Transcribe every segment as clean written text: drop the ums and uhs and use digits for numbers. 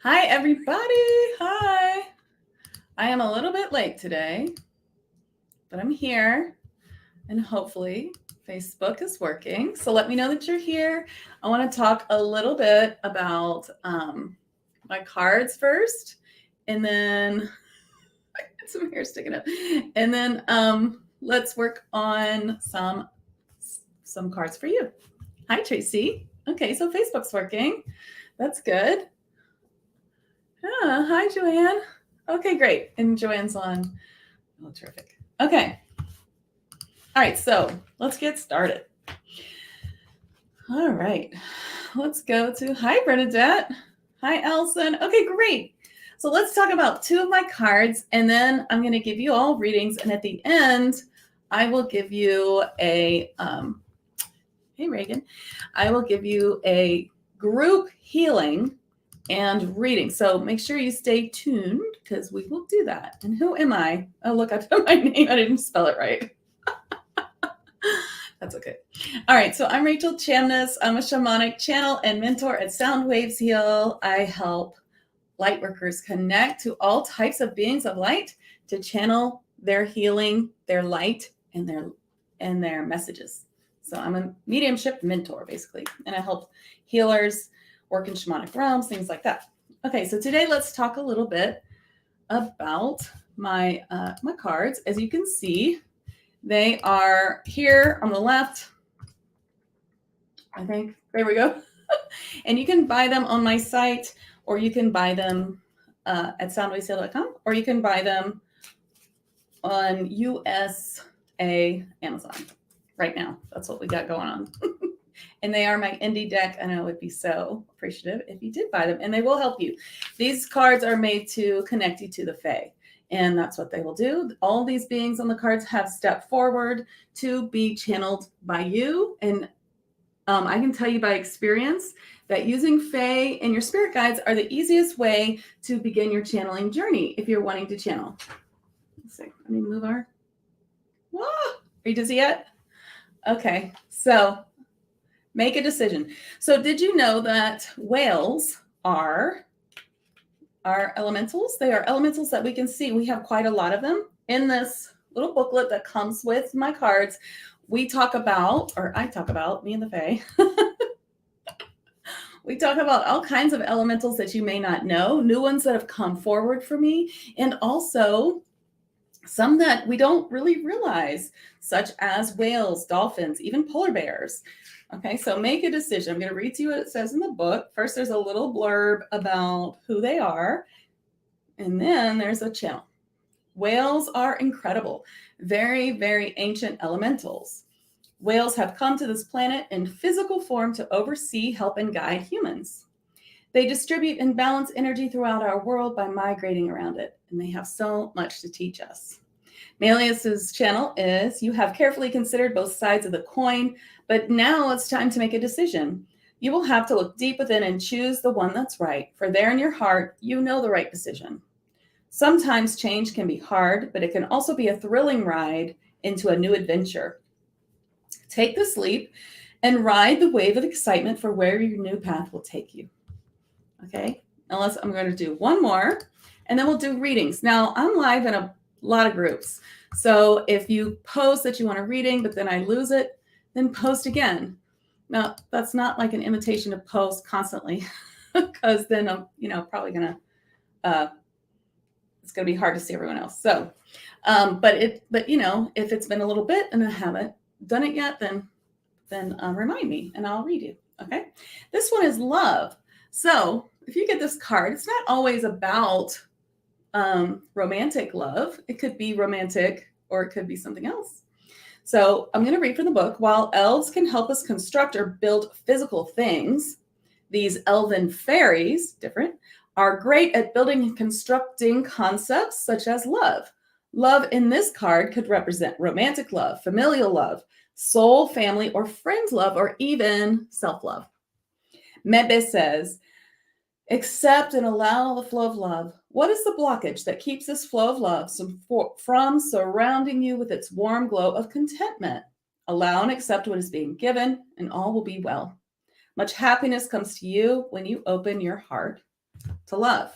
Hi, everybody. Hi. I am a little bit late today, but I'm here and hopefully Facebook is working. So let me know that you're here. I want to talk a little bit about my cards first, and then I got some hair sticking up. And then let's work on some cards for you. Hi, Tracy. Okay, so Facebook's working. That's good. Yeah, hi, Joanne. Okay, great. And Joanne's on. Oh, terrific. Okay. All right, so let's get started. All right. Let's go to hi, Bernadette. Hi, Allison. Okay, great. So let's talk about two of my cards, and then I'm going to give you all readings. And at the end, I will give you a, hey, Reagan, I will give you a group healing and reading. So make sure you stay tuned because we will do that. And who am I? Oh, look, I put my name. I didn't spell it right. That's okay. All right, so I'm Rachel Chamness. I'm a shamanic channel and mentor at Sound Waves Heal. I help light workers connect to all types of beings of light to channel their healing, their light, and their messages. So I'm a mediumship mentor, basically, and I help healers work in shamanic realms, things like that. Okay, so today let's talk a little bit about my cards. As you can see, they are here on the left. I think, there we go. And you can buy them on my site, or you can buy them at soundwavesale.com, or you can buy them on USA Amazon right now. That's what we got going on. And they are my indie deck, and I would be so appreciative if you did buy them, and they will help you. These cards are made to connect you to the Fae, and that's what they will do. All these beings on the cards have stepped forward to be channeled by you, and I can tell you by experience that using Fae and your spirit guides are the easiest way to begin your channeling journey if you're wanting to channel. Let's see, let me move our, whoa, are you dizzy yet? Okay, so make a decision. So did you know that whales are elementals? They are elementals that we can see. We have quite a lot of them in this little booklet that comes with my cards. We talk about, or I talk about, me and the Fae, we talk about all kinds of elementals that you may not know, new ones that have come forward for me, and also some that we don't really realize, such as whales, dolphins, even polar bears. Okay, so make a decision. I'm going to read to you what it says in the book. First, there's a little blurb about who they are, and then there's a channel. Whales are incredible, very, very ancient elementals. Whales have come to this planet in physical form to oversee, help, and guide humans. They distribute and balance energy throughout our world by migrating around it, and they have so much to teach us. Malleus's channel is, you have carefully considered both sides of the coin, but now it's time to make a decision. You will have to look deep within and choose the one that's right, for there in your heart, you know the right decision. Sometimes change can be hard, but it can also be a thrilling ride into a new adventure. Take this leap and ride the wave of excitement for where your new path will take you. Okay, unless I'm going to do one more, and then we'll do readings. Now, I'm live in a lot of groups. So if you post that you want a reading, but then I lose it, then post again. Now, that's not like an invitation to post constantly, because then I'm, probably going to, it's going to be hard to see everyone else. So, but if it's been a little bit and I haven't done it yet, then remind me and I'll read you. Okay. This one is love. So if you get this card, it's not always about romantic love. It could be romantic or it could be something else. So I'm going to read from the book. While elves can help us construct or build physical things, these elven fairies, different, are great at building and constructing concepts such as love. Love in this card could represent romantic love, familial love, soul, family, or friend love, or even self-love. Mebe says, accept and allow the flow of love. What is the blockage that keeps this flow of love from surrounding you with its warm glow of contentment? Allow and accept what is being given, and all will be well. Much happiness comes to you when you open your heart to love.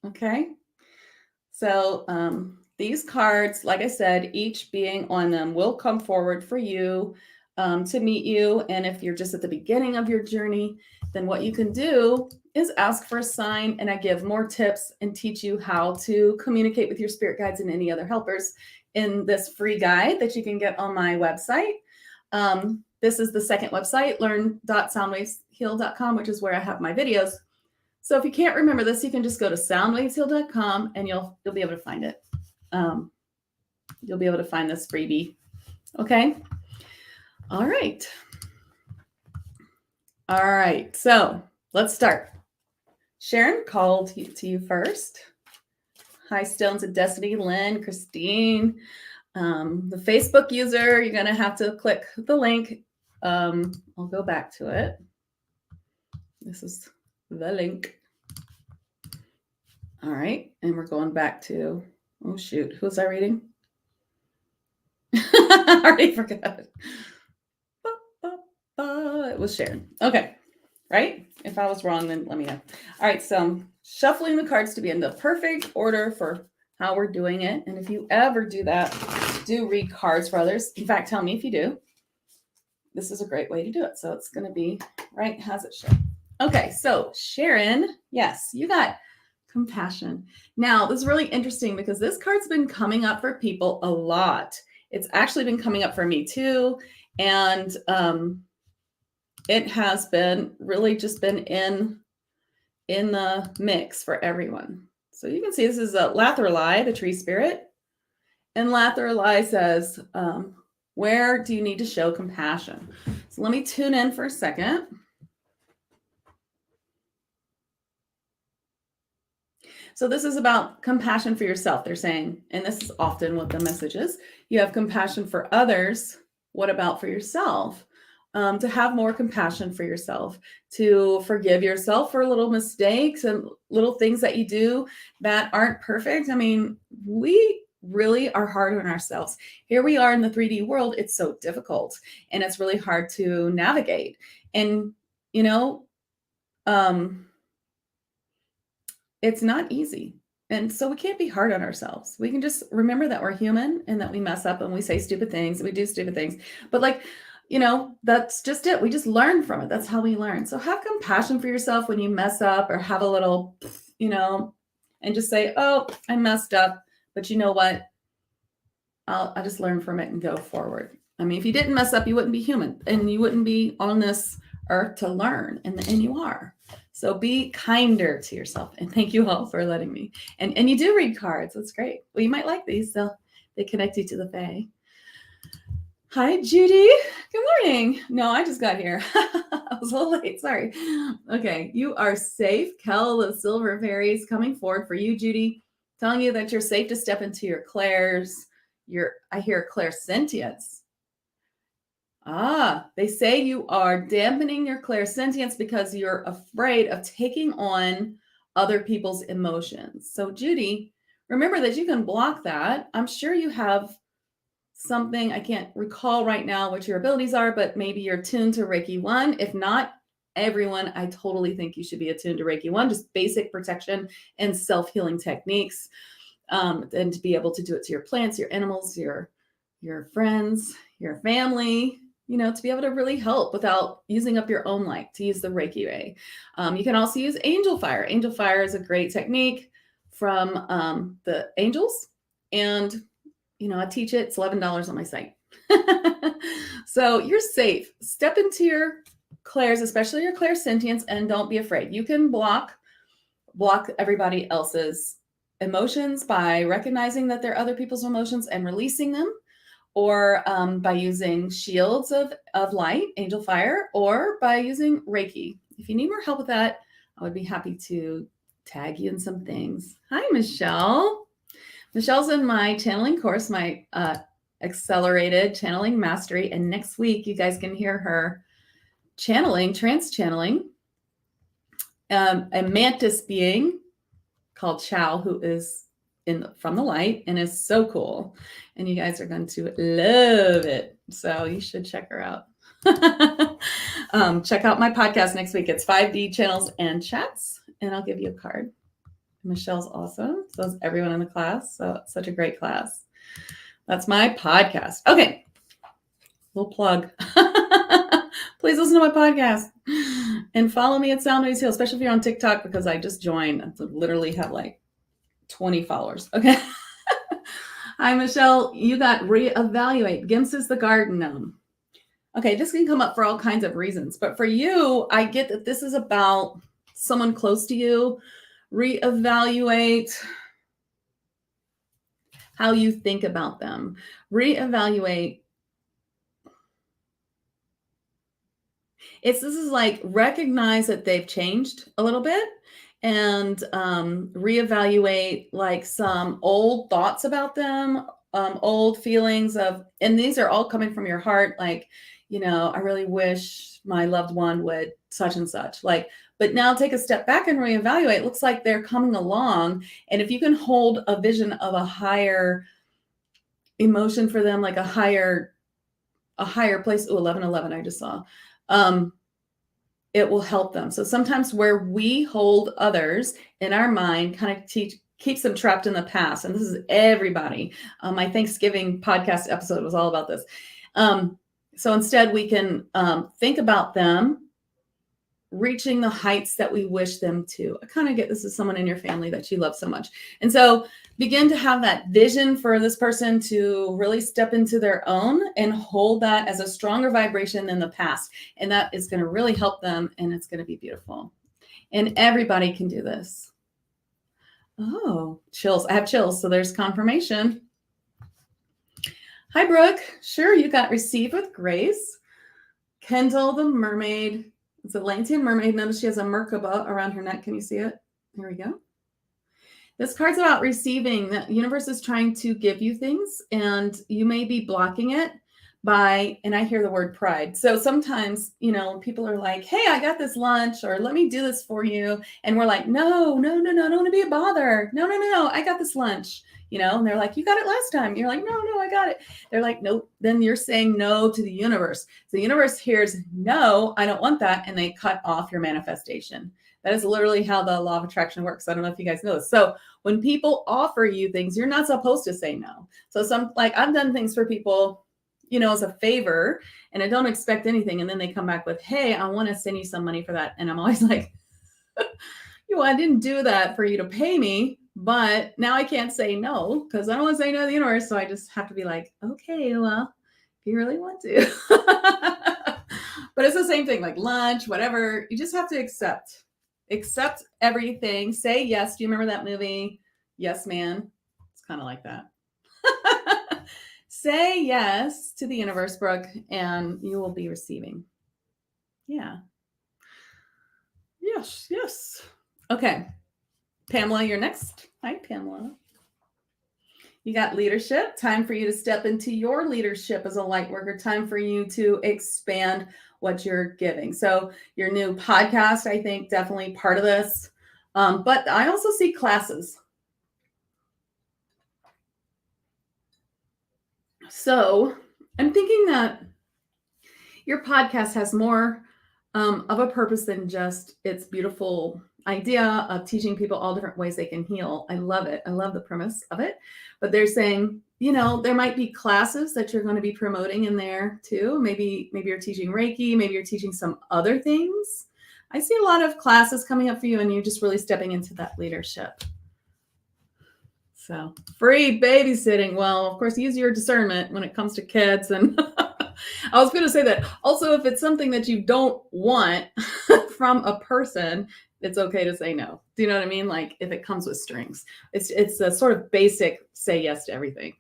Okay. So these cards, like I said, each being on them will come forward for you to meet you. And if you're just at the beginning of your journey, then what you can do is ask for a sign, and I give more tips and teach you how to communicate with your spirit guides and any other helpers in this free guide that you can get on my website. This is the second website, learn.soundwavesheal.com, which is where I have my videos. So if you can't remember this, you can just go to soundwavesheal.com and you'll be able to find it. You'll be able to find this freebie. Okay. All right. All right. So let's start. Sharon called to you first. Hi, Stones of Destiny, Lynn, Christine. The Facebook user, you're going to have to click the link. I'll go back to it. This is the link. All right. And we're going back to, oh, shoot. Who was I reading? I already forgot. It was Sharon. Okay. Right? If I was wrong, then let me know. All right. So I'm shuffling the cards to be in the perfect order for how we're doing it. And if you ever do that, do read cards for others. In fact, tell me if you do. This is a great way to do it. So it's going to be right as it should. Okay. So Sharon, yes, you got compassion. Now, this is really interesting because this card's been coming up for people a lot. It's actually been coming up for me too. And it has been really just been in the mix for everyone. So you can see this is a Lathrali, the tree spirit. And Lathrali says, where do you need to show compassion? So let me tune in for a second. So this is about compassion for yourself, they're saying, and this is often what the message is. You have compassion for others. What about for yourself? To have more compassion for yourself, to forgive yourself for little mistakes and little things that you do that aren't perfect. I mean, we really are hard on ourselves. Here we are in the 3D world. It's so difficult and it's really hard to navigate. And, you know, it's not easy. And so we can't be hard on ourselves. We can just remember that we're human and that we mess up and we say stupid things and we do stupid things. But like, you know, that's just it. We just learn from it. That's how we learn. So have compassion for yourself when you mess up or have a little, you know, and just say, oh, I messed up. But you know what? I'll just learn from it and go forward. I mean, if you didn't mess up, you wouldn't be human and you wouldn't be on this earth to learn. And you are. So be kinder to yourself. And thank you all for letting me. And you do read cards. That's great. Well, you might like these. So they connect you to the Fae. Hi, Judy. Good morning. No, I just got here. I was a little late. Sorry. Okay. You are safe. Kel, the Silver Fairies coming forward for you, Judy, telling you that you're safe to step into your clairs. I hear clairsentience. They say you are dampening your clairsentience because you're afraid of taking on other people's emotions. So, Judy, remember that you can block that. I'm sure you have something, I can't recall right now what your abilities are, but maybe you're attuned to Reiki 1. If not, everyone, I totally think you should be attuned to Reiki 1, just basic protection and self-healing techniques. And to be able to do it to your plants, your animals, your friends, your family, you know, to be able to really help without using up your own light, to use the Reiki ray. You can also use angel fire. Angel fire is a great technique from the angels. And you know, I teach it. It's $11 on my site. So you're safe. Step into your clairs, especially your clairsentience, and don't be afraid. You can block everybody else's emotions by recognizing that they're other people's emotions and releasing them, or by using shields of light, angel fire, or by using Reiki. If you need more help with that, I would be happy to tag you in some things. Hi, Michelle. Michelle's in my channeling course, my accelerated channeling mastery. And next week, you guys can hear her channeling, trance channeling, a mantis being called Chow, who is from the light and is so cool. And you guys are going to love it. So you should check her out. Check out my podcast next week. It's 5D channels and chats. and I'll give you a card. Michelle's awesome. So is everyone in the class. So it's such a great class. That's my podcast. Okay. Little plug. Please listen to my podcast and follow me at Sound Waves Heal, especially if you're on TikTok, because I just joined. I literally have like 20 followers. Okay. Hi, Michelle. You got reevaluate. Gimps is the garden gnome. Okay. This can come up for all kinds of reasons, but for you, I get that this is about someone close to you. Reevaluate how you think about them. Reevaluate. This is like recognize that they've changed a little bit and reevaluate like some old thoughts about them, old feelings of, and these are all coming from your heart. Like, I really wish my loved one would such and such, like, but now take a step back and reevaluate. It looks like they're coming along. And if you can hold a vision of a higher emotion for them, like a higher place. Ooh, 1111, I just saw. It will help them. So sometimes where we hold others in our mind kind of keeps them trapped in the past. And this is everybody. My Thanksgiving podcast episode was all about this. So instead we can think about them reaching the heights that we wish them to. I kind of get this as someone in your family that you love so much. And so begin to have that vision for this person to really step into their own and hold that as a stronger vibration than the past. And that is going to really help them, and it's going to be beautiful. And everybody can do this. Oh, chills. I have chills. So there's confirmation. Hi, Brooke. Sure, you got received with grace. Kendall the mermaid. It's a Atlantean mermaid. Notice she has a Merkaba around her neck. Can you see it? There we go. This card's about receiving. The universe is trying to give you things, and you may be blocking it by, and I hear the word pride. So sometimes, people are like, hey, I got this lunch, or let me do this for you. And we're like, no, I don't want to be a bother. No, I got this lunch. And they're like, you got it last time. You're like, no, I got it. They're like, nope. Then you're saying no to the universe. So the universe hears, no, I don't want that. And they cut off your manifestation. That is literally how the law of attraction works. I don't know if you guys know this. So when people offer you things, you're not supposed to say no. So I've done things for people, as a favor, and I don't expect anything. And then they come back with, hey, I want to send you some money for that. And I'm always like, I didn't do that for you to pay me. But now I can't say no because I don't want to say no to the universe. So I just have to be like, okay, well, if you really want to. But it's the same thing, like lunch, whatever. You just have to accept everything. Say yes. Do you remember that movie? Yes, Man. It's kind of like that. Say yes to the universe, Brooke, and you will be receiving. Yeah. Yes. Okay. Pamela, you're next. Hi, Pamela. You got leadership. Time for you to step into your leadership as a light worker. Time for you to expand what you're giving. So your new podcast, I think, definitely part of this. But I also see classes. So I'm thinking that your podcast has more of a purpose than just its beautiful idea of teaching people all different ways they can heal. I love it. I love the premise of it. But they're saying, there might be classes that you're going to be promoting in there too. Maybe you're teaching Reiki, maybe you're teaching some other things. I see a lot of classes coming up for you, and you're just really stepping into that leadership. So free babysitting. Well, of course, use your discernment when it comes to kids. And I was going to say that also, if it's something that you don't want from a person, it's okay to say no. Do you know what I mean? Like if it comes with strings, it's a sort of basic say yes to everything.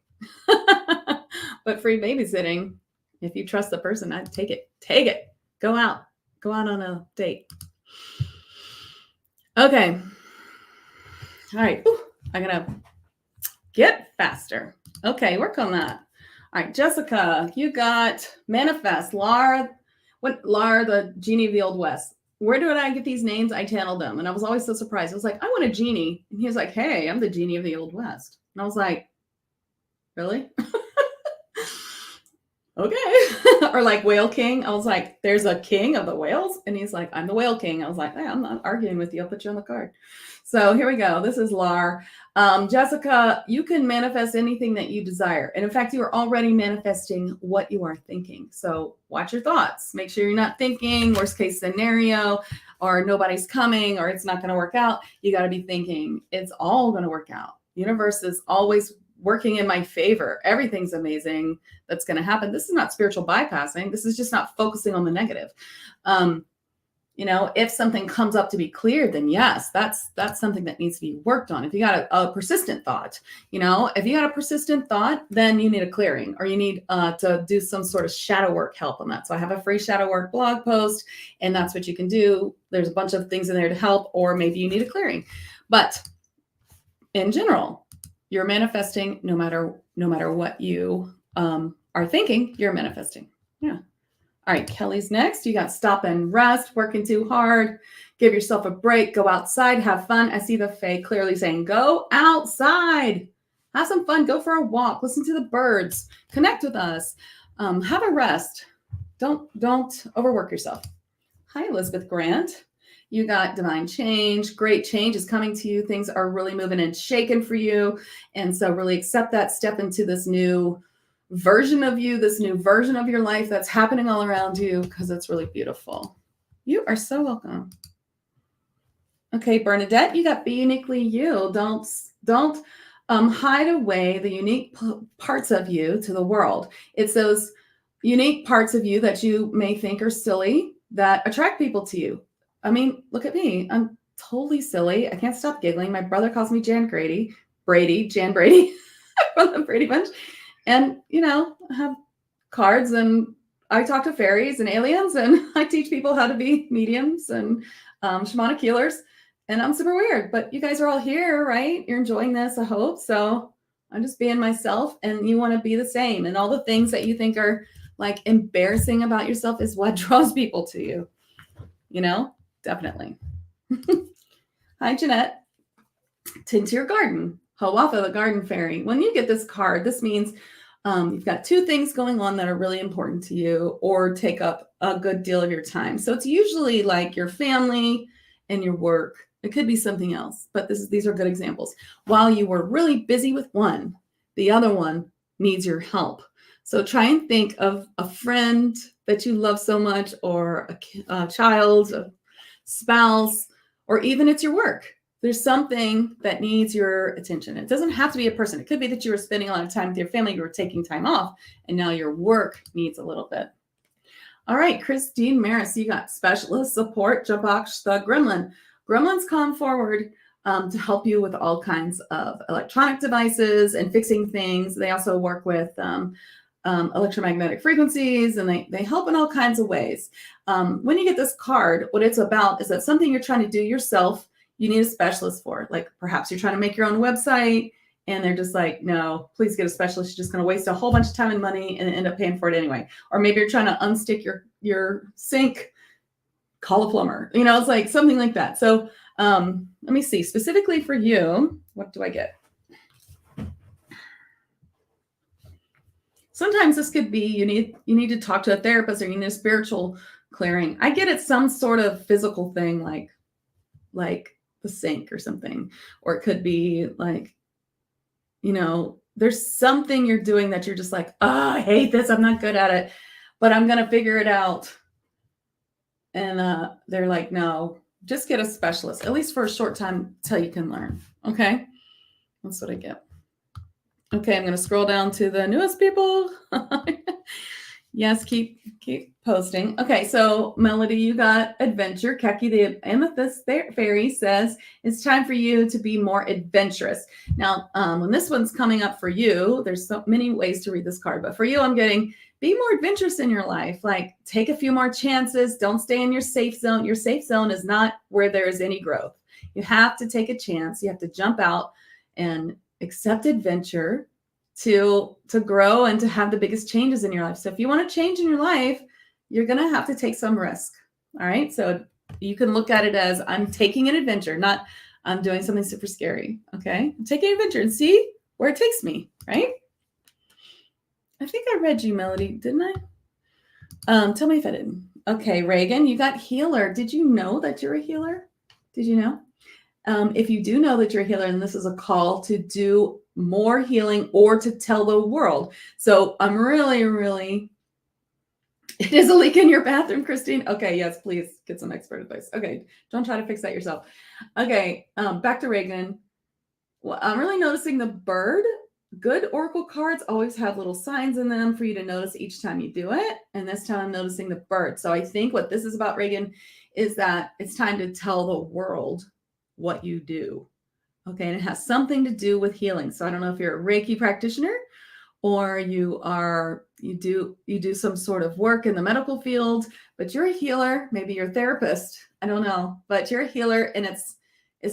But free babysitting, if you trust the person, I'd take it. Go out on a date. Okay. All right. Ooh, I'm going to get faster. Okay. Work on that. All right, Jessica, you got manifest. Lara, the genie of the Old West. Where did I get these names? I channeled them. And I was always so surprised. I was like, I want a genie. And he was like, hey, I'm the genie of the Old West. And I was like, really? okay. Or like Whale King. I was like, there's a king of the whales. And he's like, I'm the Whale King. I was like, hey, I'm not arguing with you. I'll put you on the card. So here we go. This is Lar. Jessica, you can manifest anything that you desire. And in fact, you are already manifesting what you are thinking. So watch your thoughts. Make sure you're not thinking worst case scenario or nobody's coming or it's not going to work out. You got to be thinking it's all going to work out. Universe is always working in my favor. Everything's amazing that's going to happen. This is not spiritual bypassing. This is just not focusing on the negative. If something comes up to be cleared, then yes, that's something that needs to be worked on. If you got a persistent thought, if you got a persistent thought, then you need a clearing or you need to do some sort of shadow work help on that. So I have a free shadow work blog post and that's what you can do. There's a bunch of things in there to help, or maybe you need a clearing. But in general, you're manifesting no matter what you are thinking, you're manifesting. Yeah. All right, Kelly's next. You got stop and rest, working too hard. Give yourself a break. Go outside, have fun. I see the Fae clearly saying, go outside. Have some fun. Go for a walk. Listen to the birds. Connect with us. Have a rest. Don't overwork yourself. Hi, Elizabeth Grant. You got divine change. Great change is coming to you. Things are really moving and shaking for you. And so really accept that, step into this new version of you, this new version of your life that's happening all around you, because it's really beautiful. You are so welcome. Okay, Bernadette, you got be uniquely you. Don't hide away the unique parts of you to the world. It's those unique parts of you that you may think are silly that attract people to you. I mean, look at me. I'm totally silly. I can't stop giggling. My brother calls me Jan Brady from the Brady Bunch. And, I have cards and I talk to fairies and aliens and I teach people how to be mediums and shamanic healers. And I'm super weird, but you guys are all here, right? You're enjoying this, I hope. So I'm just being myself and you want to be the same. And all the things that you think are like embarrassing about yourself is what draws people to you. Definitely. Hi, Jeanette. Tend to your garden. Hawatha, the garden fairy. When you get this card, this means you've got two things going on that are really important to you or take up a good deal of your time. So it's usually like your family and your work. It could be something else, but these are good examples. While you were really busy with one, the other one needs your help. So try and think of a friend that you love so much, or a child, a spouse, or even it's your work. There's something that needs your attention. It doesn't have to be a person. It could be that you were spending a lot of time with your family, you were taking time off, and now your work needs a little bit. All right, Christine Maris, you got specialist support, Jabaksh the Gremlin. Gremlins come forward to help you with all kinds of electronic devices and fixing things. They also work with electromagnetic frequencies, and they help in all kinds of ways. When you get this card, what it's about is that something you're trying to do yourself, you need a specialist for. Like perhaps you're trying to make your own website and they're just like, no, please get a specialist. You're just going to waste a whole bunch of time and money and end up paying for it anyway. Or maybe you're trying to unstick your sink, call a plumber. It's like something like that. So let me see. Specifically for you, what do I get? Sometimes this could be you need to talk to a therapist, or you need a spiritual clearing. I get it some sort of physical thing like the sink or something, or it could be like, there's something you're doing that you're just like, I hate this. I'm not good at it, but I'm going to figure it out. And they're like, no, just get a specialist, at least for a short time till you can learn. Okay. That's what I get. Okay. I'm going to scroll down to the newest people. Yes. Keep posting. Okay. So Melody, you got adventure. Keki, the amethyst fairy, says it's time for you to be more adventurous. Now, when this one's coming up for you, there's so many ways to read this card, but for you, I'm getting be more adventurous in your life. Like take a few more chances. Don't stay in your safe zone. Your safe zone is not where there is any growth. You have to take a chance. You have to jump out and accept adventure to grow and to have the biggest changes in your life. So if you want to change in your life, you're going to have to take some risk. All right. So you can look at it as I'm taking an adventure, not I'm doing something super scary. Okay. I'm taking an adventure and see where it takes me. Right. I think I read you, Melody, didn't I? Tell me if I didn't. Okay, Reagan, you got healer. Did you know that you're a healer? Did you know? If you do know that you're a healer, and this is a call to do more healing or to tell the world. So I'm really, it is a leak in your bathroom, Christine. Okay, yes, please get some expert advice. Okay, don't try to fix that yourself. Okay, back to Reagan. Well, I'm really noticing the bird. Good oracle cards always have little signs in them for you to notice each time you do it. And this time I'm noticing the bird. So I think what this is about, Reagan, is that it's time to tell the world what you do. Okay, and it has something to do with healing. So I don't know if you're a Reiki practitioner or you do some sort of work in the medical field, but you're a healer. Maybe you're a therapist. I don't know, but you're a healer, and it's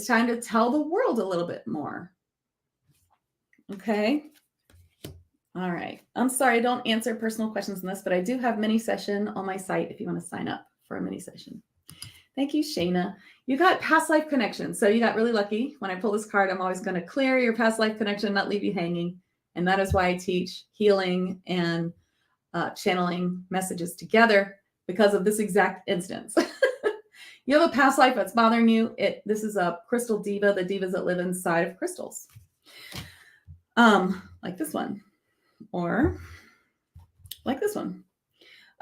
time to tell the world a little bit more. Okay. All right. I'm sorry I don't answer personal questions in this, but I do have mini session on my site if you want to sign up for a mini session. Thank you, Shayna. You got past life connection. So you got really lucky. When I pull this card, I'm always going to clear your past life connection, not leave you hanging. And that is why I teach healing and channeling messages together, because of this exact instance. You have a past life that's bothering you. This is a crystal diva, the divas that live inside of crystals. Like this one, or like this one.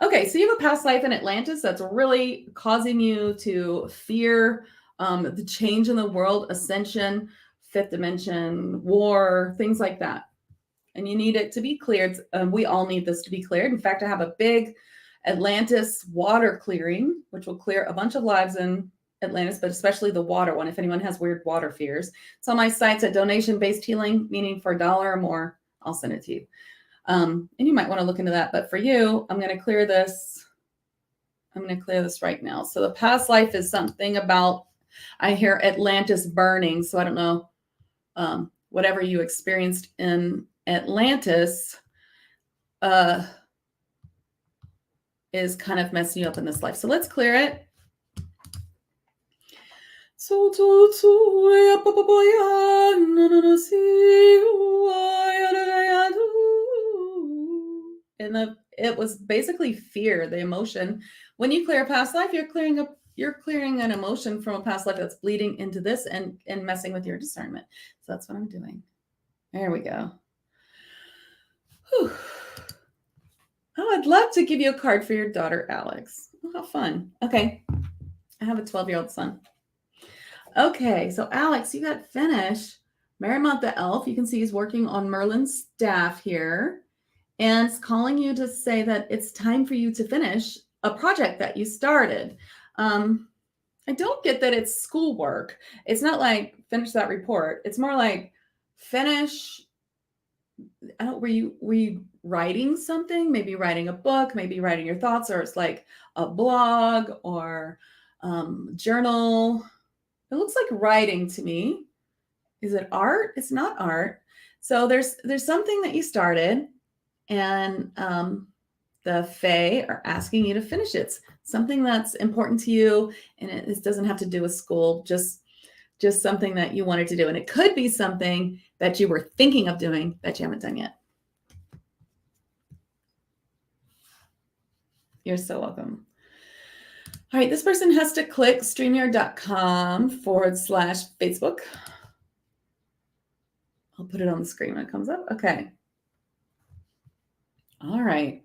Okay, so you have a past life in Atlantis that's really causing you to fear the change in the world, ascension, fifth dimension, war, things like that. And you need it to be cleared. We all need this to be cleared. In fact, I have a big Atlantis water clearing, which will clear a bunch of lives in Atlantis, but especially the water one. If anyone has weird water fears, it's on my site's a donation-based healing, meaning for $1 or more, I'll send it to you. And you might want to look into that. But for you, I'm going to clear this. I'm going to clear this right now. So the past life is something about, I hear Atlantis burning. So I don't know, whatever you experienced in Atlantis is kind of messing you up in this life. So let's clear it. And it was basically fear, the emotion. When you clear a past life, you're clearing an emotion from a past life that's bleeding into this and messing with your discernment. So that's what I'm doing. There we go. Whew. Oh, I'd love to give you a card for your daughter, Alex. Oh, how fun. Okay. I have a 12-year-old son. Okay, so Alex, you got finished. Merrimont the elf, you can see he's working on Merlin's staff here. And it's calling you to say that it's time for you to finish a project that you started. I don't get that it's schoolwork. It's not like finish that report. It's more like finish. Were you writing something? Maybe writing a book, maybe writing your thoughts, or it's like a blog or journal. It looks like writing to me. Is it art? It's not art. So there's something that you started, and the Fae are asking you to finish it. It's something that's important to you, and it doesn't have to do with school, just something that you wanted to do. And it could be something that you were thinking of doing that you haven't done yet. You're so welcome. All right, this person has to click streamyard.com/Facebook. I'll put it on the screen when it comes up. Okay. All right.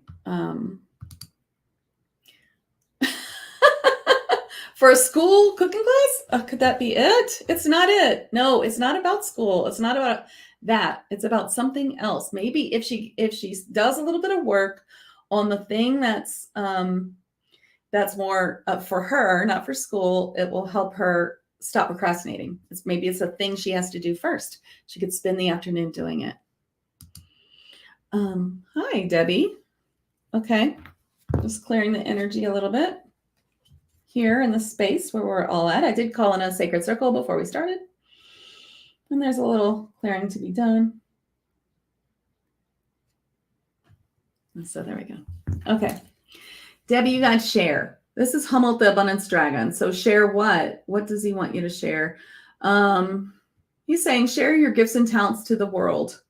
For a school cooking class? Could that be it? It's not it. No, it's not about school. It's not about that. It's about something else. Maybe if she does a little bit of work on the thing that's more for her, not for school, it will help her stop procrastinating. Maybe it's a thing she has to do first. She could spend the afternoon doing it. Hi, Debbie. Okay. Just clearing the energy a little bit here in the space where we're all at. I did call in a sacred circle before we started. And there's a little clearing to be done. And so there we go. Okay. Debbie, you got to share. This is Hummel the Abundance Dragon. So share what? What does he want you to share? He's saying share your gifts and talents to the world.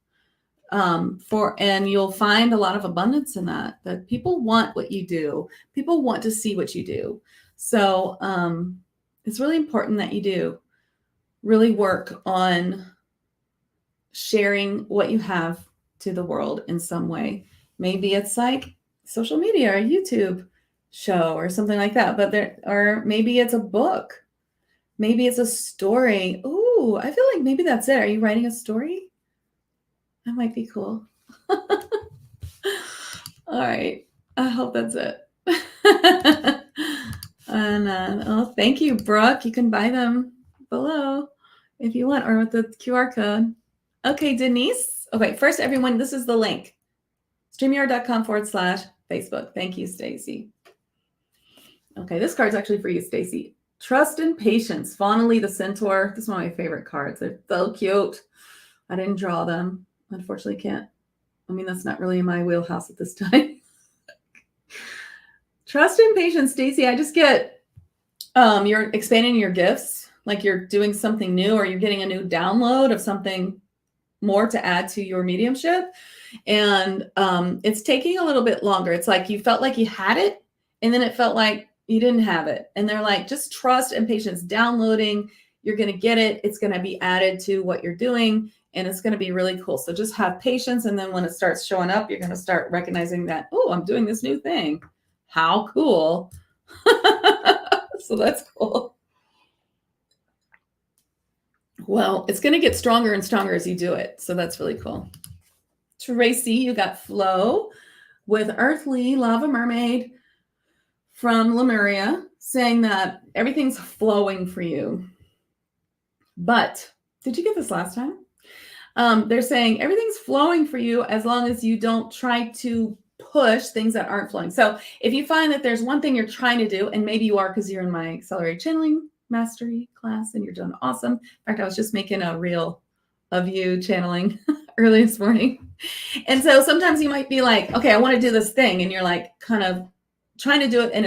and you'll find a lot of abundance in that people want what you do. People want to see what you do. So it's really important that you do really work on sharing what you have to the world in some way. Maybe it's like social media or YouTube show or something like that, or maybe it's a book. Maybe it's a story. Ooh, I feel like maybe that's it. Are you writing a story? That might be cool. All right. I hope that's it. And thank you, Brooke. You can buy them below if you want, or with the QR code. Okay, Denise. Okay, first, everyone, this is the link. StreamYard.com/Facebook. Thank you, Stacy. Okay, this card's actually for you, Stacy. Trust and Patience. Fawnily the Centaur. This is one of my favorite cards. They're so cute. I didn't draw them. Unfortunately, can't. I mean, that's not really in my wheelhouse at this time. Trust and Patience, Stacy. I just get you're expanding your gifts, like you're doing something new, or you're getting a new download of something more to add to your mediumship. And it's taking a little bit longer. It's like you felt like you had it, and then it felt like you didn't have it. And they're like, just trust and patience, downloading. You're going to get it. It's going to be added to what you're doing, and it's going to be really cool. So just have patience. And then when it starts showing up, you're going to start recognizing that, oh, I'm doing this new thing. How cool. So that's cool. Well, it's going to get stronger and stronger as you do it. So that's really cool. Tracy, you got Flow with Earthly Lava Mermaid from Lemuria, saying that everything's flowing for you. But did you get this last time? They're saying everything's flowing for you as long as you don't try to push things that aren't flowing. So if you find that there's one thing you're trying to do, and maybe you are because you're in my accelerated channeling mastery class and you're doing awesome. In fact, I was just making a reel of you channeling early this morning. And so sometimes you might be like, okay, I want to do this thing. And you're like kind of trying to do it and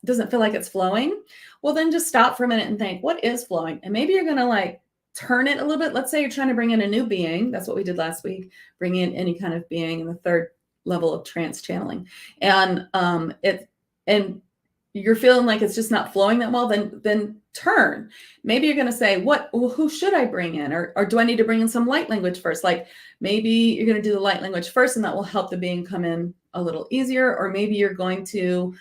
doesn't feel like it's flowing. Well, then just stop for a minute and think, what is flowing? And maybe you're going to like turn it a little bit. Let's say you're trying to bring in a new being. That's what we did last week. Bring in any kind of being in the third level of trance channeling. And you're feeling like it's just not flowing that well, then turn. Maybe you're going to say, who should I bring in? Or do I need to bring in some light language first? Like maybe you're going to do the light language first, and that will help the being come in a little easier. Or maybe you're going to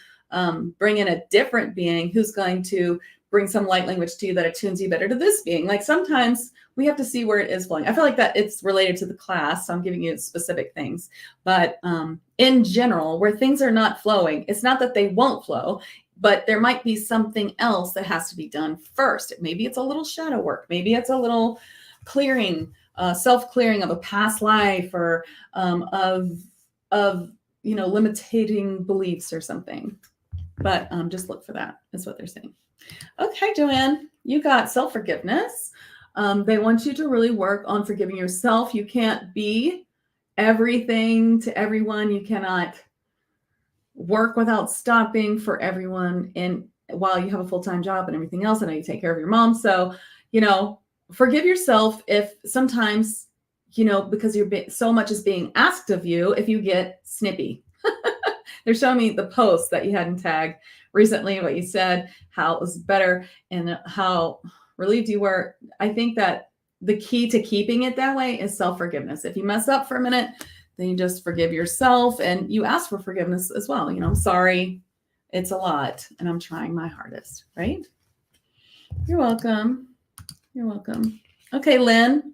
bring in a different being who's going to bring some light language to you that attunes you better to this being. Like sometimes we have to see where it is flowing. I feel like that it's related to the class, so I'm giving you specific things. But in general, where things are not flowing, it's not that they won't flow, but there might be something else that has to be done first. Maybe it's a little shadow work. Maybe it's a little clearing, self-clearing of a past life, or of limiting beliefs or something. But just look for that, is what they're saying. Okay, Joanne, you got self-forgiveness. They want you to really work on forgiving yourself. You can't be everything to everyone. You cannot work without stopping for everyone. And while you have a full-time job and everything else, I know you take care of your mom. So, forgive yourself if sometimes, because so much is being asked of you, if you get snippy. They're showing me the post that you had in tag recently, what you said, how it was better and how relieved you were. I think that the key to keeping it that way is self-forgiveness. If you mess up for a minute, then you just forgive yourself and you ask for forgiveness as well. I'm sorry, it's a lot and I'm trying my hardest, right? You're welcome. You're welcome. Okay, Lynn,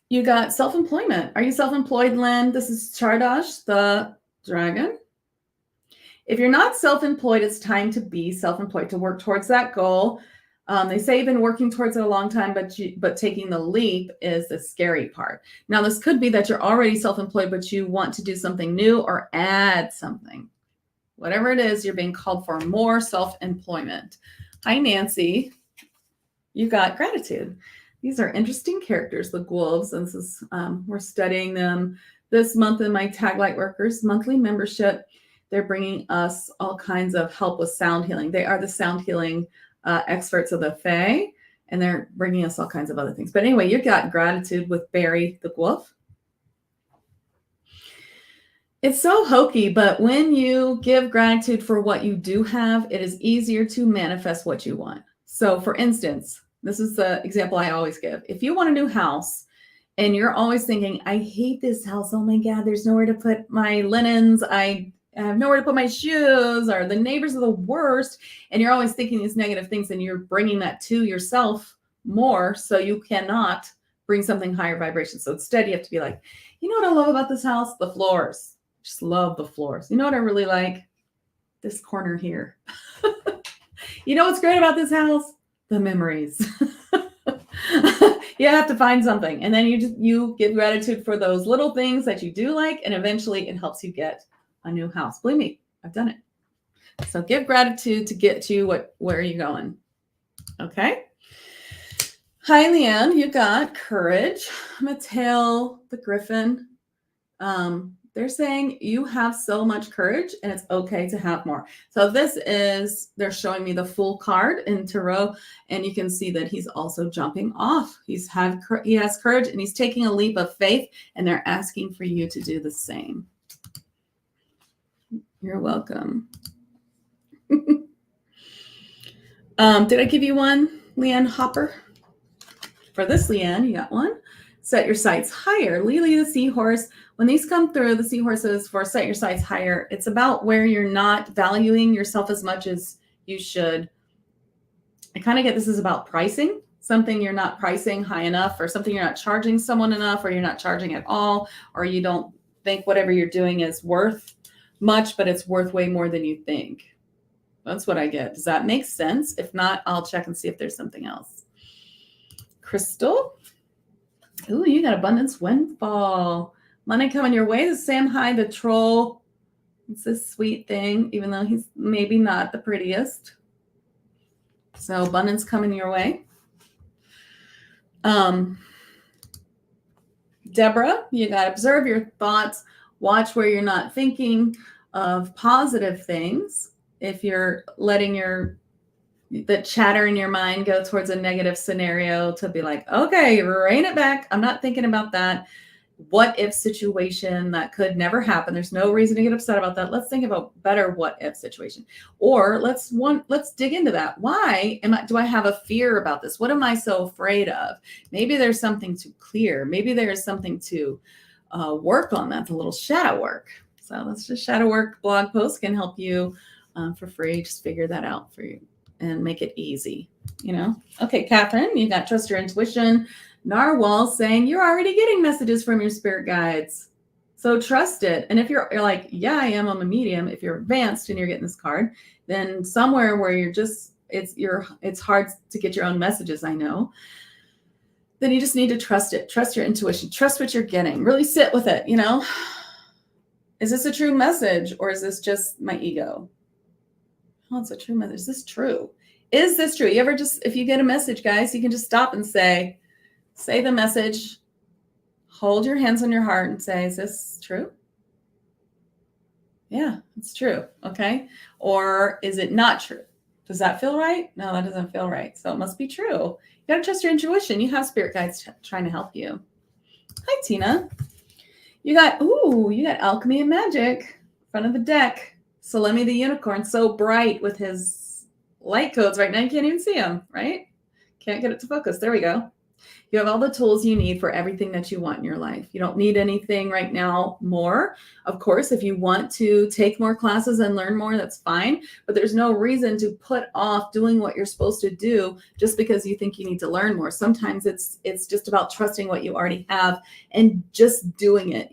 you got self-employment. Are you self-employed, Lynn? This is Chardash, the dragon. If you're not self-employed, it's time to be self-employed, to work towards that goal. They say you've been working towards it a long time, but taking the leap is the scary part. Now, this could be that you're already self-employed, but you want to do something new or add something. Whatever it is, you're being called for more self-employment. Hi, Nancy. You got gratitude. These are interesting characters, the wolves. And this is, we're studying them this month in my Tag Lightworkers monthly membership. They're bringing us all kinds of help with sound healing. They are the sound healing experts of the Fae, and they're bringing us all kinds of other things. But anyway, you got gratitude with Barry the wolf. It's so hokey, but when you give gratitude for what you do have, it is easier to manifest what you want. So, for instance, this is the example I always give. If you want a new house and you're always thinking, I hate this house. Oh my God, there's nowhere to put my linens. I have nowhere to put my shoes, or the neighbors are the worst. And you're always thinking these negative things, and you're bringing that to yourself more. So you cannot bring something higher vibration. So instead, you have to be like, you know what I love about this house? The floors. Just love the floors. You know what I really like? This corner here. You know what's great about this house? The memories. You have to find something, and then you give gratitude for those little things that you do like, and eventually it helps you get a new house. Believe me, I've done it. So give gratitude to get to where are you going? Okay. Hi, Leanne. You got courage. Mattel, the Griffin. They're saying you have so much courage and it's okay to have more. So they're showing me the full card in Tarot, and you can see that he's also jumping off. He has courage and he's taking a leap of faith, and they're asking for you to do the same. You're welcome. Did I give you one, Leanne Hopper? For this, Leanne, you got one. Set your sights higher. Lily the seahorse. When these come through, the seahorses for set your sights higher, it's about where you're not valuing yourself as much as you should. I kind of get this is about pricing, something you're not pricing high enough, or something you're not charging someone enough, or you're not charging at all, or you don't think whatever you're doing is worth much, but it's worth way more than you think. That's what I get. Does that make sense? If not, I'll check and see if there's something else. Crystal. Ooh, you got abundance windfall. Money coming your way. The Sam High, the troll. It's a sweet thing, even though he's maybe not the prettiest. So abundance coming your way. Deborah, you got to observe your thoughts. Watch where you're not thinking of positive things. If you're letting the chatter in your mind go towards a negative scenario, to be like, okay, rein it back. I'm not thinking about that what if situation that could never happen. There's no reason to get upset about that. Let's think about better what if situation. Or let's dig into that. Why do I have a fear about this? What am I so afraid of? Maybe there's something to clear. Maybe there's something to work on. That's a little shadow work. So that's just shadow work. Blog post can help you for free. Just figure that out for you and make it easy, Okay, Catherine, you got trust your intuition. Narwhal saying you're already getting messages from your spirit guides. So trust it. And if you're like, yeah, I'm a medium. If you're advanced and you're getting this card, then somewhere where it's hard to get your own messages, I know. Then you just need to trust it. Trust your intuition. Trust what you're getting. Really sit with it, Is this a true message, or is this just my ego? Oh, it's a true message. Is this true? Is this true? You ever if you get a message, guys, you can just stop and say the message, hold your hands on your heart and say, is this true? Yeah, it's true. Okay. Or is it not true? Does that feel right? No, that doesn't feel right. So it must be true. You got to trust your intuition. You have spirit guides trying to help you. Hi, Tina. You got Alchemy and Magic, front of the deck. Salemi the unicorn, so bright with his light codes right now. You can't even see him, right? Can't get it to focus. There we go. You have all the tools you need for everything that you want in your life. You don't need anything right now more. Of course, if you want to take more classes and learn more, that's fine. But there's no reason to put off doing what you're supposed to do just because you think you need to learn more. Sometimes it's just about trusting what you already have and just doing it.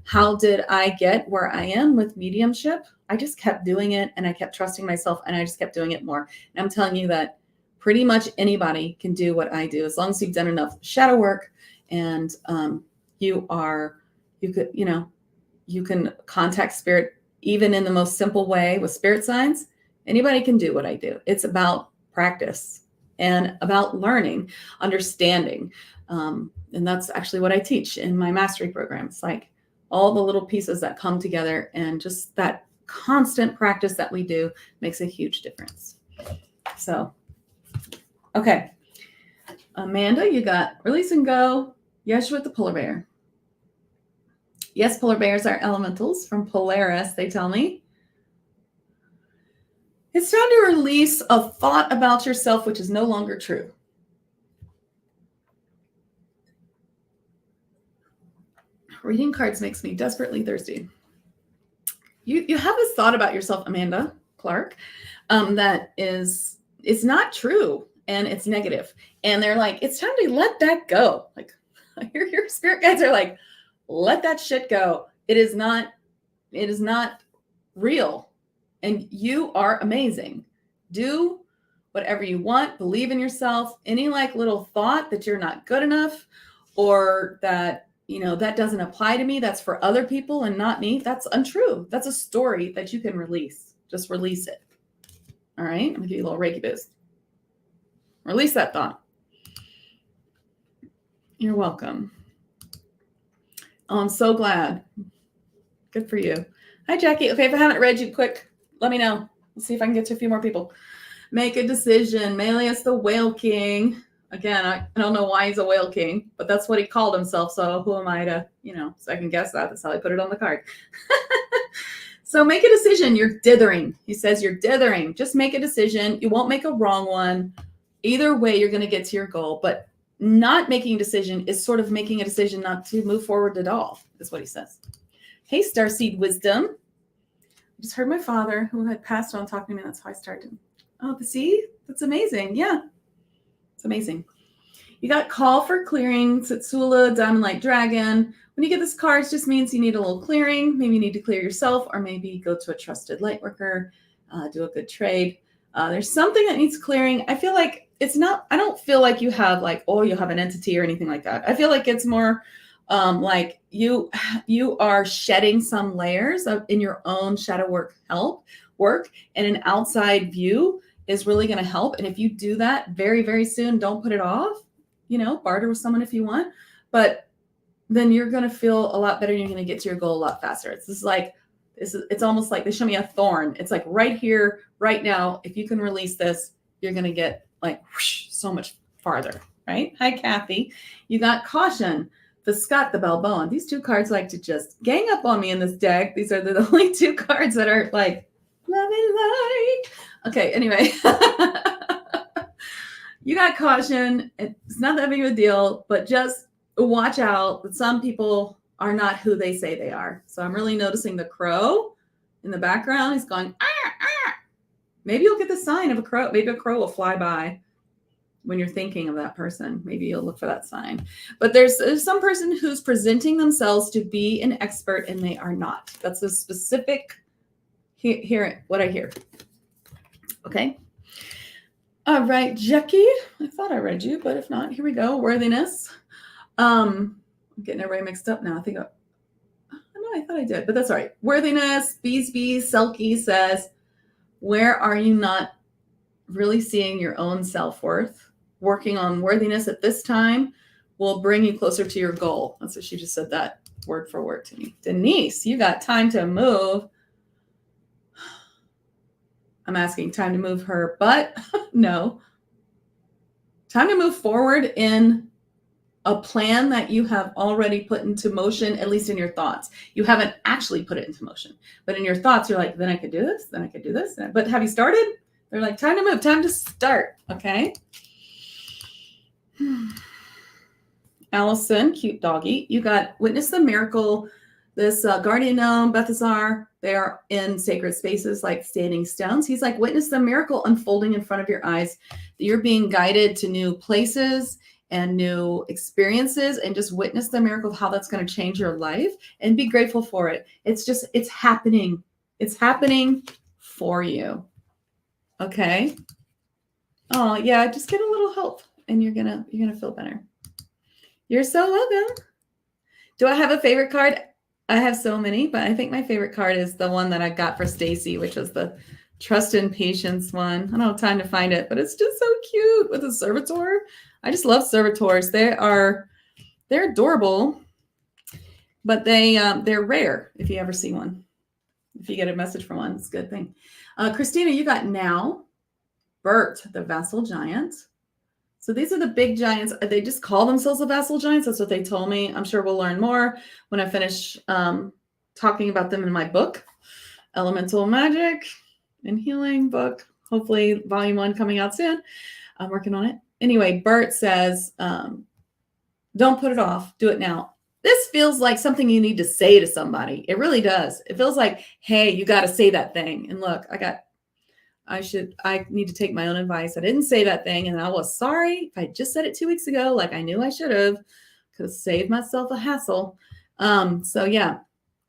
How did I get where I am with mediumship? I just kept doing it, and I kept trusting myself, and I just kept doing it more. And I'm telling you that pretty much anybody can do what I do, as long as you've done enough shadow work and you can contact spirit even in the most simple way with spirit signs. Anybody can do what I do. It's about practice and about learning, understanding. And that's actually what I teach in my mastery program. It's like all the little pieces that come together, and just that constant practice that we do makes a huge difference. So, okay. Amanda, you got release and go. Yes, with the polar bear. Yes, polar bears are elementals from Polaris, they tell me. It's time to release a thought about yourself which is no longer true. Reading cards makes me desperately thirsty. You have this thought about yourself, Amanda Clark, that it's not true and it's negative. And they're like, it's time to let that go. Like your spirit guides are like, let that shit go. It is not real. And you are amazing. Do whatever you want. Believe in yourself. Any like little thought that you're not good enough or that that doesn't apply to me, that's for other people and not me, that's untrue. That's a story that you can release. Just release it. All right, I'm gonna give you a little Reiki boost. Release that thought. You're welcome. Oh, I'm so glad. Good for you. Hi, Jackie. Okay, if I haven't read you, quick, let me know. Let's see if I can get to a few more people. Make a decision. Melius the Whale King. Again, I don't know why he's a whale king, but that's what he called himself. So who am I to, so I can guess that. That's how I put it on the card. So make a decision. You're dithering. He says you're dithering. Just make a decision. You won't make a wrong one. Either way, you're going to get to your goal. But not making a decision is sort of making a decision not to move forward at all, is what he says. Hey, Starseed Wisdom. I just heard my father, who had passed on, talking to me. That's how I started. Oh, see? That's amazing. Yeah. It's amazing. You got Call for Clearing, Tsutsula, Diamond Light Dragon. When you get this card, it just means you need a little clearing. Maybe you need to clear yourself, or maybe go to a trusted light worker, do a good trade. There's something that needs clearing. I feel like I don't feel like you have you have an entity or anything like that. I feel like it's more like you are shedding some layers in your own shadow work, and an outside view is really going to help. And if you do that very, very soon, don't put it off, barter with someone if you want, but then you're going to feel a lot better. You're going to get to your goal a lot faster. It's almost like they show me a thorn. It's like right here, right now. If you can release this, you're going to get whoosh, so much farther, right? Hi, Kathy. You got Caution, the Scott, the Balboa. These two cards like to just gang up on me in this deck. These are the only two cards that are like, love and light. Okay, anyway, you got Caution. It's not that big of a deal, but just watch out that some people are not who they say they are. So I'm really noticing the crow in the background. He's going, ah, ah. Maybe you'll get the sign of a crow. Maybe a crow will fly by when you're thinking of that person. Maybe you'll look for that sign. But there's some person who's presenting themselves to be an expert and they are not. That's a specific, what I hear. Okay. All right, Jackie. I thought I read you, but if not, here we go. Worthiness. I'm getting everybody mixed up now. I thought I did, but that's all right. Worthiness. Selkie says, where are you not really seeing your own self-worth? Working on worthiness at this time will bring you closer to your goal. That's what she just said, that word for word to me. Denise, you got time to move. I'm asking time to move her butt. No. Time to move forward in a plan that you have already put into motion, at least in your thoughts. You haven't actually put it into motion, but in your thoughts, you're like, then I could do this, then I could do this. But have you started? They're like, time to move, time to start. Okay. Allison, cute doggy. You got Witness the Miracle. This guardian gnome, Balthazar, they are in sacred spaces like standing stones. He's like, witness the miracle unfolding in front of your eyes. You're being guided to new places and new experiences, and just witness the miracle of how that's going to change your life and be grateful for it. It's happening. It's happening for you. Okay. Oh yeah. Just get a little help and you're going to feel better. You're so welcome. Do I have a favorite card? I have so many, but I think my favorite card is the one that I got for Stacy, which was the Trust and Patience one. I don't have time to find it, but it's just so cute with a servitor. I just love servitors. They're adorable, but they're rare if you ever see one. If you get a message from one, it's a good thing. Christina, you got Now, Bert, the Vassal Giant, So these are the big giants. They just call themselves the vassal giants. That's what they told me. I'm sure we'll learn more when I finish talking about them in my book, Elemental Magick and Healing book. Hopefully volume 1 coming out soon. I'm working on it. Anyway, Bert says, don't put it off. Do it now. This feels like something you need to say to somebody. It really does. It feels like, hey, you got to say that thing. And look, I need to take my own advice. I didn't say that thing, and I was sorry if I just said it 2 weeks ago, like I knew I should have, could have saved myself a hassle. So yeah,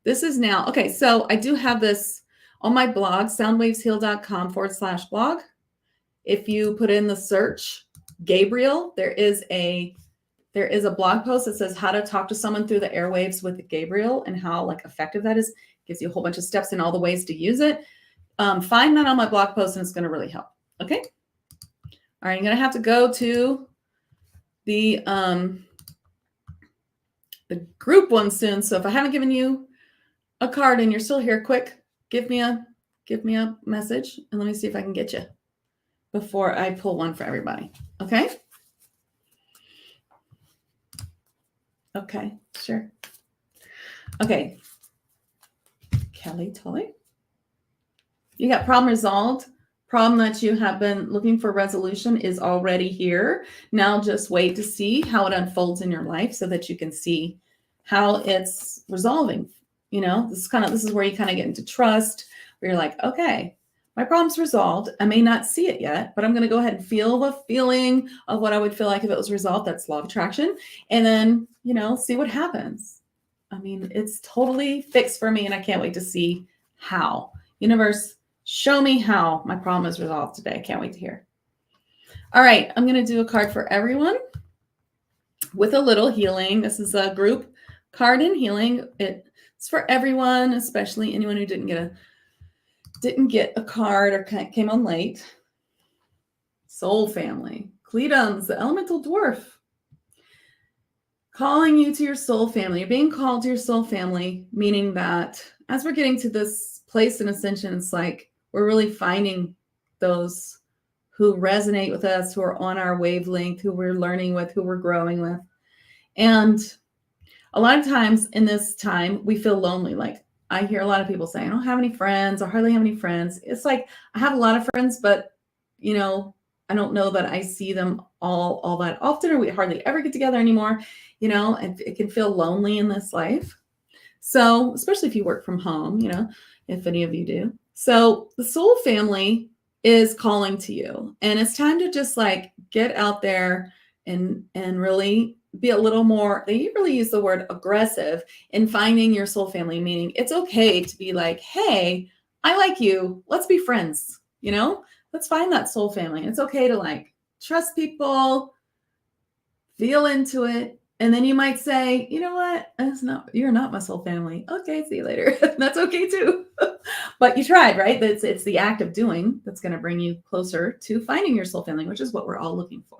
this is now, okay. So I do have this on my blog, soundwavesheal.com/blog. If you put in the search Gabriel, there is a blog post that says how to talk to someone through the airwaves with Gabriel and how like effective that is. It gives you a whole bunch of steps and all the ways to use it. Find that on my blog post and it's going to really help. Okay. All right. I'm going to have to go to the group one soon. So if I haven't given you a card and you're still here, quick, give me a message and let me see if I can get you before I pull one for everybody. Okay. Okay. Sure. Okay. Kelly Tully. You got problem resolved. Problem that you have been looking for resolution is already here. Now just wait to see how it unfolds in your life so that you can see how it's resolving. You know, this is where you kind of get into trust, where you're like, okay, my problem's resolved. I may not see it yet, but I'm going to go ahead and feel the feeling of what I would feel like if it was resolved. That's law of attraction. And then, you know, see what happens. I mean, it's totally fixed for me and I can't wait to see how. Universe, show me how my problem is resolved today. I can't wait to hear. All right, I'm going to do a card for everyone with a little healing. This is a group card in healing. It's for everyone, especially anyone who didn't get a card or came on late. Soul family. Cledums, the elemental dwarf. Calling you to your soul family. You're being called to your soul family, meaning that as we're getting to this place in ascension, it's like we're really finding those who resonate with us, who are on our wavelength, who we're learning with, who we're growing with. And a lot of times in this time, we feel lonely. Like I hear a lot of people say, I don't have any friends or hardly have any friends. It's like I have a lot of friends, but you know, I don't know that I see them all that often, or we hardly ever get together anymore. You know, and it can feel lonely in this life. So, especially if you work from home, you know, if any of you do. So the soul family is calling to you, and it's time to just like get out there and really be a little more, they really use the word aggressive in finding your soul family, meaning it's okay to be like, hey, I like you. Let's be friends. You know, let's find that soul family. It's okay to like trust people, feel into it. And then you might say, you know what? You're not my soul family. Okay, see you later. That's okay too. But you tried, right? It's the act of doing that's going to bring you closer to finding your soul family, which is what we're all looking for.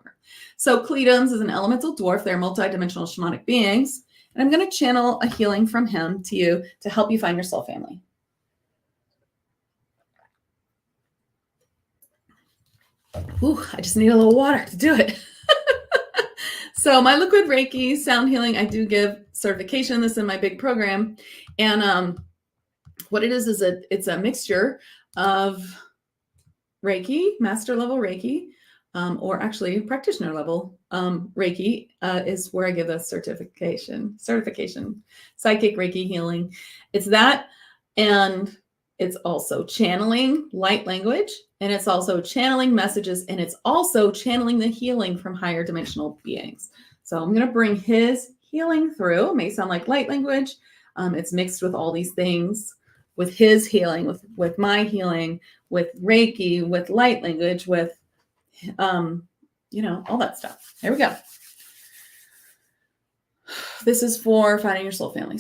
So Cledums is an elemental dwarf. They're multidimensional shamanic beings. And I'm going to channel a healing from him to you to help you find your soul family. Ooh, I just need a little water to do it. So my liquid Reiki sound healing, I do give certification this in my big program. And what it is it's a mixture of Reiki, master level Reiki, or actually practitioner level Reiki is where I give the certification, psychic Reiki healing. It's that, and it's also channeling light language, and it's also channeling messages, and it's also channeling the healing from higher dimensional beings. So I'm going to bring his healing through. It may sound like light language. It's mixed with all these things, with his healing, with my healing, with Reiki, with light language, with, you know, all that stuff. Here we go. This is for finding your soul family.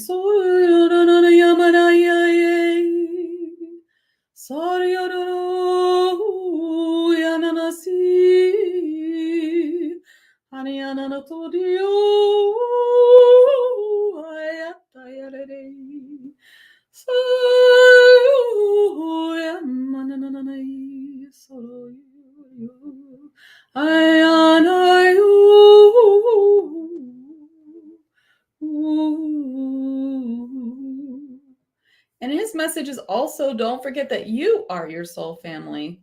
message is also, don't forget that you are your soul family,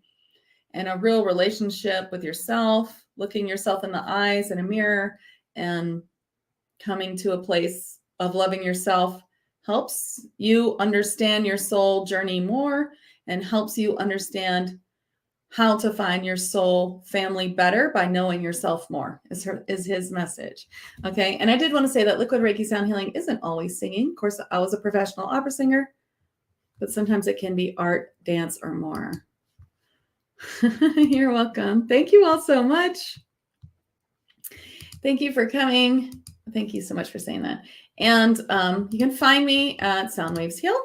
and a real relationship with yourself, looking yourself in the eyes in a mirror and coming to a place of loving yourself helps you understand your soul journey more and helps you understand how to find your soul family better by knowing yourself more is his message. Okay. And I did want to say that liquid Reiki sound healing isn't always singing. Of course, I was a professional opera singer, but sometimes it can be art, dance, or more. You're welcome. Thank you all so much. Thank you for coming. Thank you so much for saying that. And you can find me at Soundwaves Heal.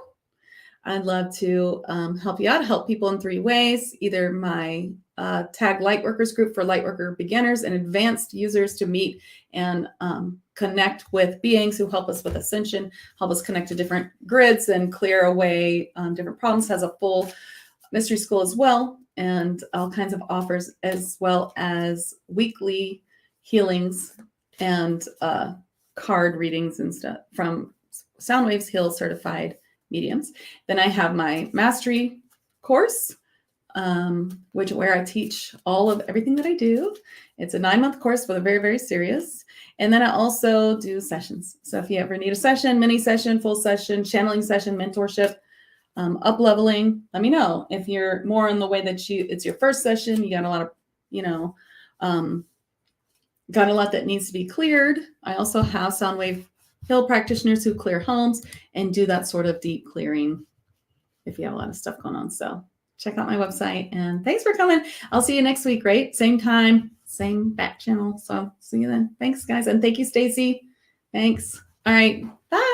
I'd love to help you out, help people in 3 ways. Either my Tag Lightworkers group for Lightworker beginners and advanced users to meet and connect with beings who help us with ascension, help us connect to different grids and clear away different problems. Has a full mystery school as well, and all kinds of offers, as well as weekly healings and card readings and stuff from Soundwaves Heal certified mediums. Then I have my mastery course, where I teach all of everything that I do. It's a 9-month course, but very, very serious. And then I also do sessions. So if you ever need a session, mini session, full session, channeling session, mentorship, up leveling, let me know. If you're more in the way that it's your first session, you got a lot of, got a lot that needs to be cleared. I also have Soundwave Heal practitioners who clear homes and do that sort of deep clearing if you have a lot of stuff going on. So check out my website, and thanks for coming. I'll see you next week, right? Same time, same back channel. So see you then. Thanks, guys. And thank you, Stacy. Thanks. All right. Bye.